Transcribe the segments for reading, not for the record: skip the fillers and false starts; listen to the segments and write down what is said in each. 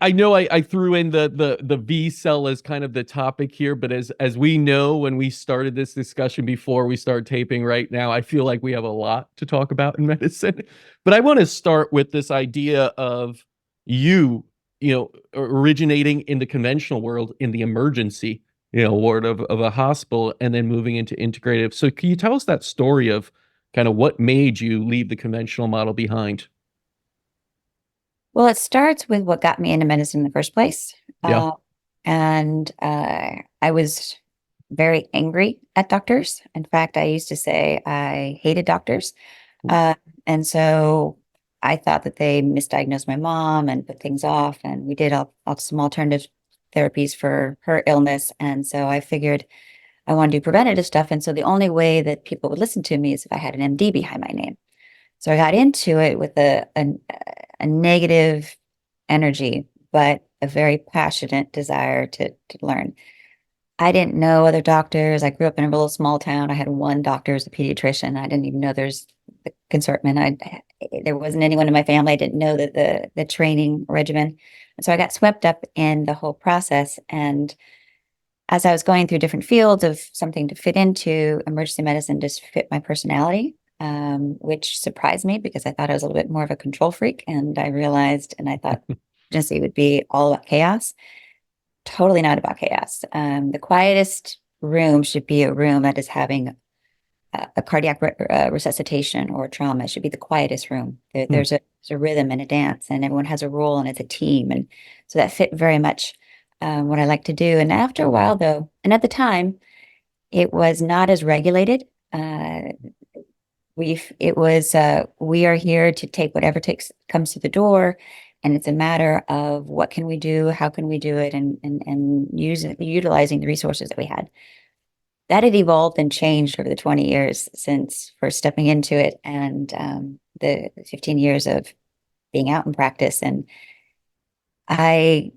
I know I threw in the V cell as kind of the topic here, but as we know when we started this discussion before we start taping right now, I feel like we have a lot to talk about in medicine. But I want to start with this idea of you, originating in the conventional world in the emergency, ward of a hospital, and then moving into integrative. So can you tell us that story of kind of what made you leave the conventional model behind? Well, it starts with what got me into medicine in the first place. Yeah. And I was very angry at doctors. In fact, I used to say I hated doctors. Uh, and so I thought that they misdiagnosed my mom and put things off. And we did some alternative therapies for her illness. And so I figured I want to do preventative stuff. And so the only way that people would listen to me is if I had an MD behind my name. So I got into it with a negative energy, but a very passionate desire to learn. I didn't know other doctors. I grew up in a little small town. I had one doctor as a pediatrician. I didn't even know there's the consortment. There wasn't anyone in my family. I didn't know that the training regimen. And so I got swept up in the whole process. And as I was going through different fields of something to fit into, emergency medicine just fit my personality, which surprised me because I thought I was a little bit more of a control freak. And I realized, and I thought emergency would be all about chaos. Totally not about chaos. The quietest room should be a room that is having a cardiac resuscitation or trauma. It should be the quietest room. Hmm. There's a rhythm and a dance, and everyone has a role, and it's a team. And so that fit very much what I like to do. And after a while, though, and at the time, it was not as regulated. We are here to take whatever comes through the door, and it's a matter of what can we do, how can we do it, and utilizing the resources that we had. That had evolved and changed over the 20 years since first stepping into it, and the 15 years of being out in practice. And I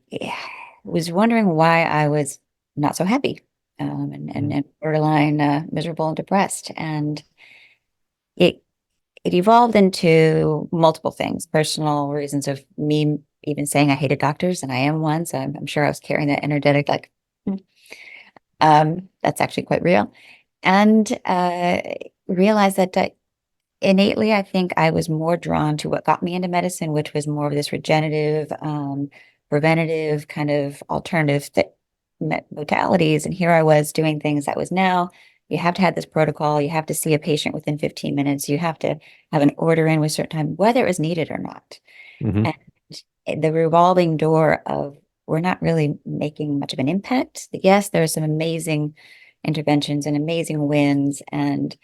was wondering why I was not so happy, and borderline miserable and depressed. And it it evolved into multiple things, personal reasons of me even saying I hated doctors, and I am one, so I'm sure I was carrying that energetic, like, "Hmm." That's actually quite real. And realized that innately, I think I was more drawn to what got me into medicine, which was more of this regenerative, preventative kind of alternative modalities. And here I was doing things that was now you have to have this protocol. You have to see a patient within 15 minutes. You have to have an order in with certain time, whether it was needed or not. Hmm. And the revolving door of we're not really making much of an impact. Yes, there are some amazing interventions and amazing wins. And,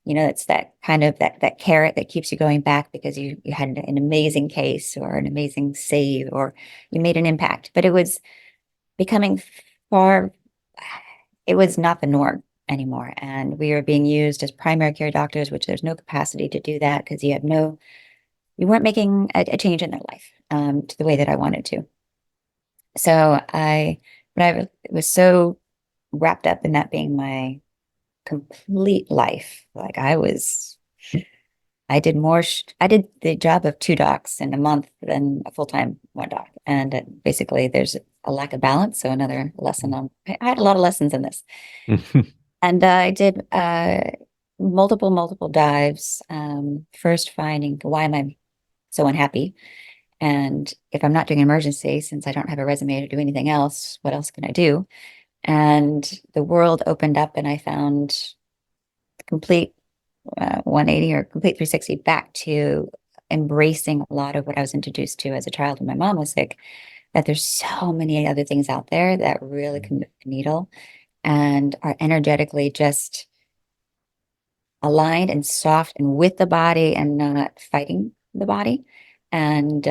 it's that kind of that carrot that keeps you going back because you had an amazing case or an amazing save or you made an impact. But it was becoming far, it was not the norm anymore. And we are being used as primary care doctors, which there's no capacity to do that because you weren't making a change in their life to the way that I wanted to. So but I was so wrapped up in that being my complete life. Like I did the job of two docs in a month than a full-time one doc. And basically there's a lack of balance. So another lesson I had a lot of lessons in this. And I did multiple dives. First finding why am I so unhappy? And if I'm not doing an emergency, since I don't have a resume to do anything else, what else can I do? And the world opened up and I found complete 180 or complete 360 back to embracing a lot of what I was introduced to as a child when my mom was sick, that there's so many other things out there that really can move the needle and are energetically just aligned and soft and with the body and not fighting the body. And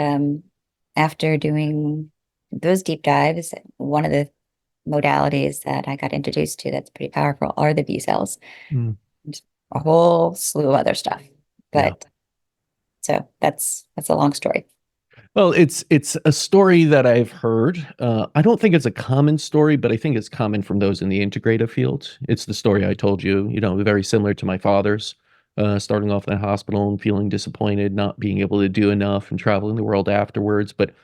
after doing those deep dives, one of the modalities that I got introduced to that's pretty powerful are the VSELs, Mm. and a whole slew of other stuff. Yeah. But so that's a long story. Well, it's a story that I've heard. I don't think it's a common story, but I think it's common from those in the integrative field. It's the story I told you, very similar to my father's, starting off in the hospital and feeling disappointed, not being able to do enough and traveling the world afterwards. But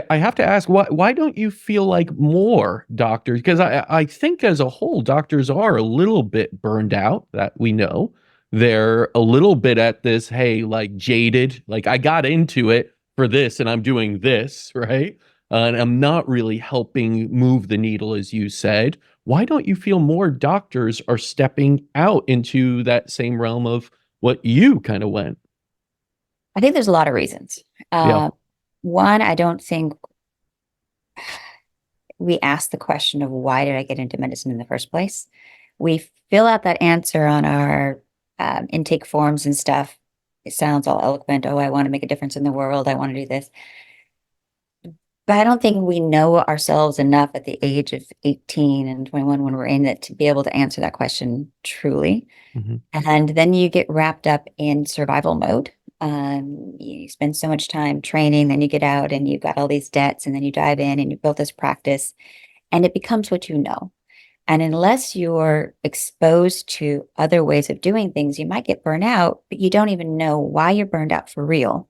I have to ask, why don't you feel like more doctors? Because I think as a whole, doctors are a little bit burned out, that we know. They're a little bit at this, hey, like jaded, like I got into it for this and I'm doing this, right? And I'm not really helping move the needle, as you said. Why don't you feel more doctors are stepping out into that same realm of what you kind of went? I think there's a lot of reasons. Yeah. One, I don't think we ask the question of why did I get into medicine in the first place? We fill out that answer on our intake forms and stuff. It sounds all eloquent. Oh, I want to make a difference in the world. I want to do this. But I don't think we know ourselves enough at the age of 18 and 21 when we're in it to be able to answer that question truly. Mm-hmm. And then you get wrapped up in survival mode. You spend so much time training, then you get out and you've got all these debts, and then you dive in and you build this practice, and it becomes what you know. And unless you're exposed to other ways of doing things, you might get burned out, but you don't even know why you're burned out for real.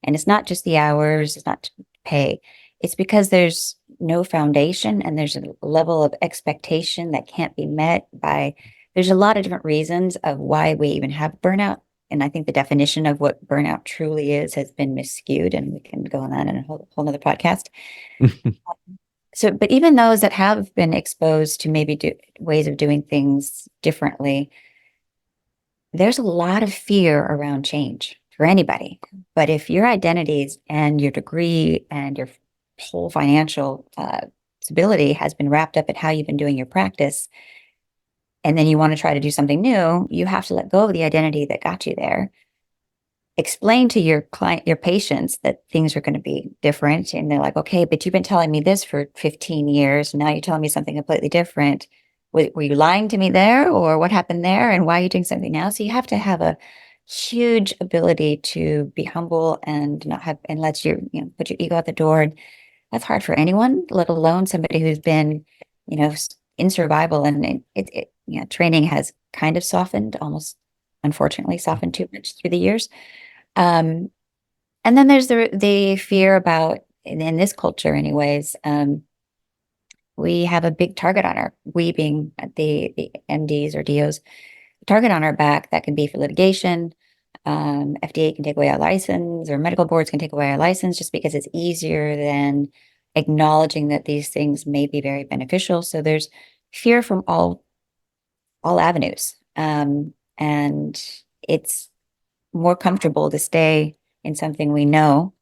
And it's not just the hours, it's not pay. It's because there's no foundation and there's a level of expectation that can't be met by, there's a lot of different reasons of why we even have burnout. And I think the definition of what burnout truly is has been miscued, and we can go on that in a whole nother podcast. So, but even those that have been exposed to maybe ways of doing things differently, there's a lot of fear around change for anybody. But if your identities and your degree and your whole financial stability has been wrapped up in how you've been doing your practice, and then you want to try to do something new, you have to let go of the identity that got you there. Explain to your client, your patients, that things are going to be different. And they're like, okay, but you've been telling me this for 15 years. Now you're telling me something completely different. Were you lying to me there, or what happened there? And why are you doing something now? So you have to have a huge ability to be humble and not have, and let you know, put your ego at the door. And that's hard for anyone, let alone somebody who's been, you know, in survival. And you know, training has kind of softened, almost unfortunately softened too much through the years. And then there's the fear about, in this culture anyways, we have a big target on we being the MDs or DOs, target on our back that can be for litigation. FDA can take away our license, or medical boards can take away our license, just because it's easier than acknowledging that these things may be very beneficial. So there's fear from all avenues. And it's more comfortable to stay in something we know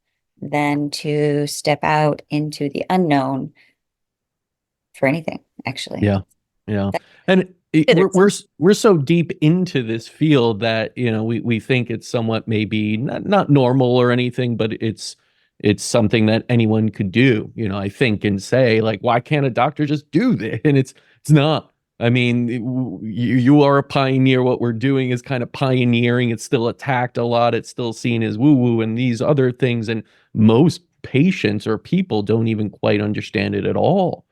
than to step out into the unknown for anything, actually. Yeah. Yeah. That- And There's- we're so deep into this field that, you know, we think it's somewhat maybe not normal or anything, but it's something that anyone could do, you know, I think, and say, like, why can't a doctor just do this? And it's not. I mean, you are a pioneer. What we're doing is kind of pioneering. It's still attacked a lot. It's still seen as woo-woo and these other things. And most patients or people don't even quite understand it at all.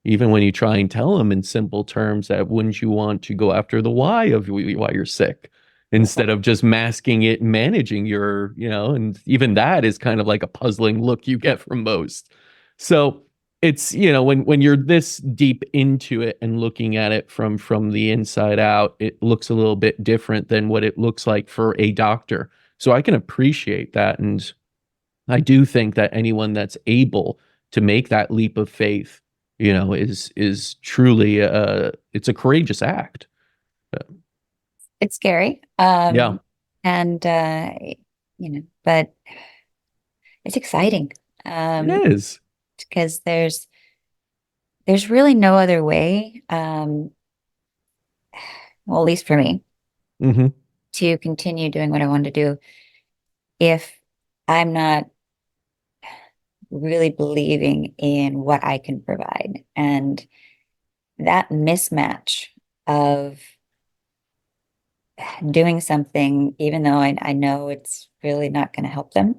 Even when you try and tell them in simple terms that, wouldn't you want to go after the why of why you're sick, instead of just masking it and managing your, you know, and even that is kind of like a puzzling look you get from most. So it's, you know, when you're this deep into it and looking at it from the inside out, it looks a little bit different than what it looks like for a doctor. So I can appreciate that. And I do think that anyone that's able to make that leap of faith, you know, is truly it's a courageous act. it's scary. Yeah, And, you know, but it's exciting. it is. Because there's really no other way, well, at least for me, Hmm. to continue doing what I want to do if I'm not really believing in what I can provide. And that mismatch of doing something, even though I know it's really not going to help them.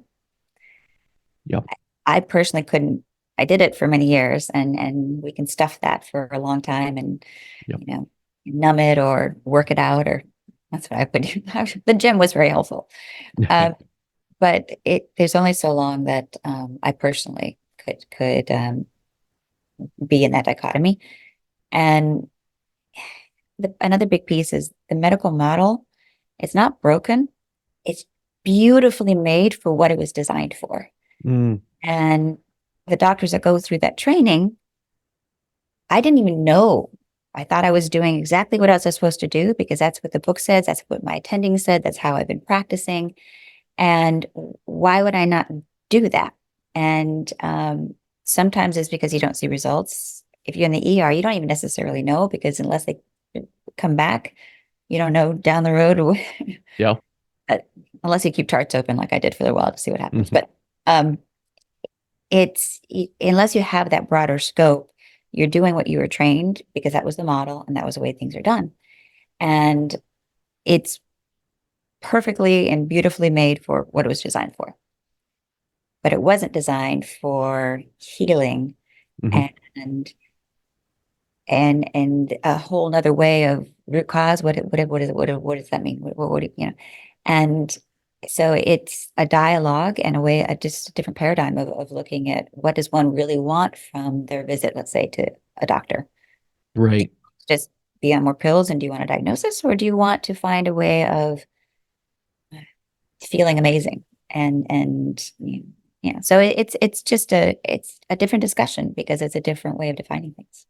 Yep. I personally couldn't. I did it for many years, and we can stuff that for a long time, and Yep. you know, numb it or work it out, or that's what I would do. The gym was very helpful, but there's only so long that I personally could be in that dichotomy. And another big piece is the medical model. It's not broken. It's beautifully made for what it was designed for. Mm. And the doctors that go through that training, I didn't even know. I thought I was doing exactly what I was supposed to do because that's what the book says. That's what my attending said. That's how I've been practicing. And why would I not do that? And sometimes it's because you don't see results. If you're in the ER, you don't even necessarily know because unless they come back, you don't know down the road. Yeah. Unless you keep charts open like I did for a while to see what happens. Mhm. But it's unless you have that broader scope, you're doing what you were trained because that was the model and that was the way things are done. And it's perfectly and beautifully made for what it was designed for. But it wasn't designed for healing Mhm. and a whole nother way of root cause. What does that mean? And so it's a dialogue and a way, just a different paradigm of looking at what does one really want from their visit, let's say, to a doctor. Right. Just be on more pills, and do you want a diagnosis, or do you want to find a way of feeling amazing? And so it's just it's a different discussion because it's a different way of defining things.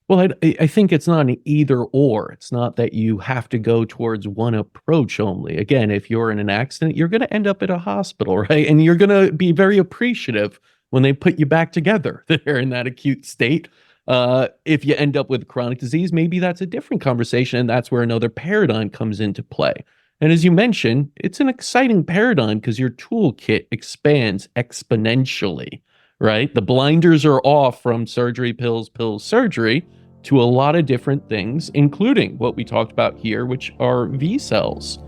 Well, I think it's not an either or. It's not that you have to go towards one approach only. Again, if you're in an accident, you're going to end up at a hospital, right? And you're going to be very appreciative when they put you back together there in that acute state. If you end up with chronic disease, maybe that's a different conversation. And that's where another paradigm comes into play. And as you mentioned, it's an exciting paradigm because your toolkit expands exponentially, right? The blinders are off from surgery, pills, surgery to a lot of different things, including what we talked about here, which are VSELs.